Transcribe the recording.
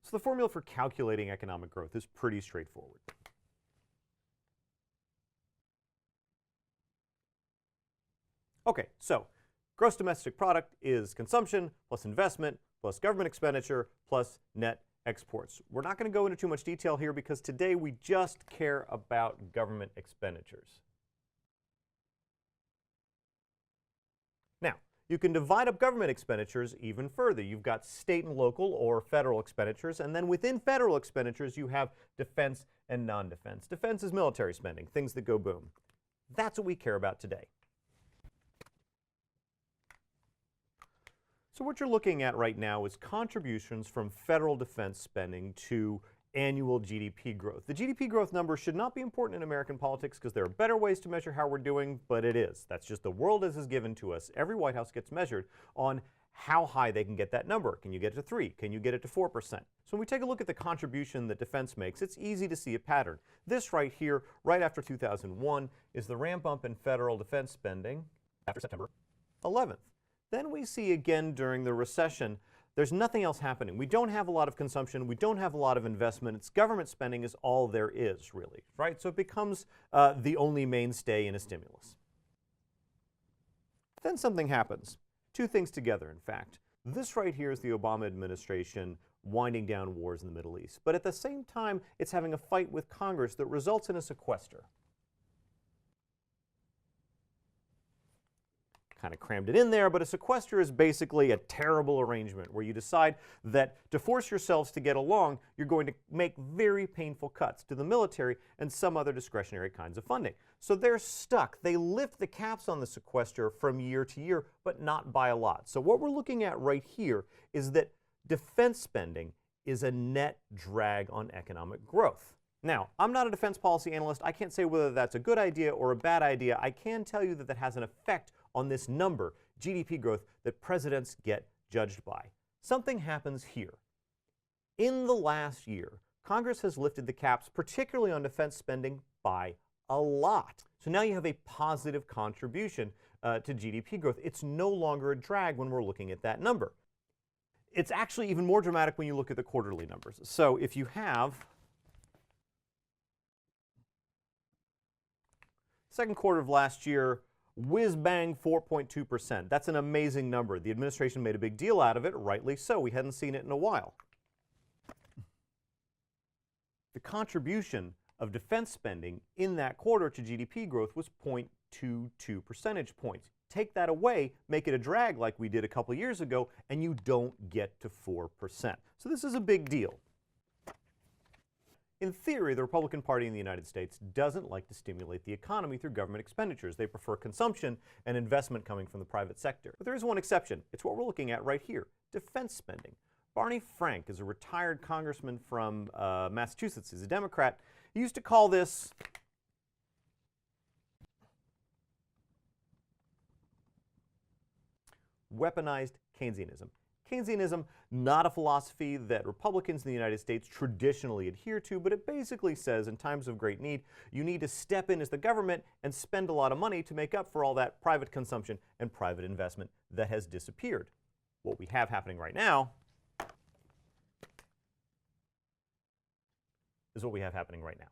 So the formula for calculating economic growth is pretty straightforward. Okay, so gross domestic product is consumption plus investment plus government expenditure plus net exports. We're not going to go into too much detail here because today we just care about government expenditures. Now, you can divide up government expenditures even further. You've got state and local or federal expenditures, and then within federal expenditures you have defense and non-defense. Defense is military spending, things that go boom. That's what we care about today. So what you're looking at right now is contributions from federal defense spending to annual GDP growth. The GDP growth number should not be important in American politics because there are better ways to measure how we're doing, but it is. That's just the world as is given to us. Every White House gets measured on how high they can get that number. Can you get it to 3? Can you get it to 4%? So when we take a look at the contribution that defense makes, it's easy to see a pattern. This right here, right after 2001, is the ramp up in federal defense spending after September 11th. Then we see again during the recession, there's nothing else happening. We don't have a lot of consumption. We don't have a lot of investment. It's government spending is all there is, really, right? So it becomes the only mainstay in a stimulus. Then something happens. Two things together, in fact. This right here is the Obama administration winding down wars in the Middle East. But at the same time, it's having a fight with Congress that results in a sequester. Kind of crammed it in there, but a sequester is basically a terrible arrangement where you decide that to force yourselves to get along, you're going to make very painful cuts to the military and some other discretionary kinds of funding. So they're stuck. They lift the caps on the sequester from year to year, but not by a lot. So what we're looking at right here is that defense spending is a net drag on economic growth. Now, I'm not a defense policy analyst. I can't say whether that's a good idea or a bad idea. I can tell you that that has an effect on this number, GDP growth, that presidents get judged by. Something happens here. In the last year, Congress has lifted the caps, particularly on defense spending, by a lot. So now you have a positive contribution to GDP growth. It's no longer a drag when we're looking at that number. It's actually even more dramatic when you look at the quarterly numbers. So if you have second quarter of last year, whiz-bang 4.2%. That's an amazing number. The administration made a big deal out of it, rightly so. We hadn't seen it in a while. The contribution of defense spending in that quarter to GDP growth was 0.22 percentage points. Take that away, make it a drag like we did a couple years ago, and you don't get to 4%. So this is a big deal. In theory, the Republican Party in the United States doesn't like to stimulate the economy through government expenditures. They prefer consumption and investment coming from the private sector. But there is one exception. It's what we're looking at right here, defense spending. Barney Frank is a retired congressman from Massachusetts. He's a Democrat. He used to call this weaponized Keynesianism. Keynesianism, not a philosophy that Republicans in the United States traditionally adhere to, but it basically says in times of great need, you need to step in as the government and spend a lot of money to make up for all that private consumption and private investment that has disappeared. What we have happening right now is what we have happening right now.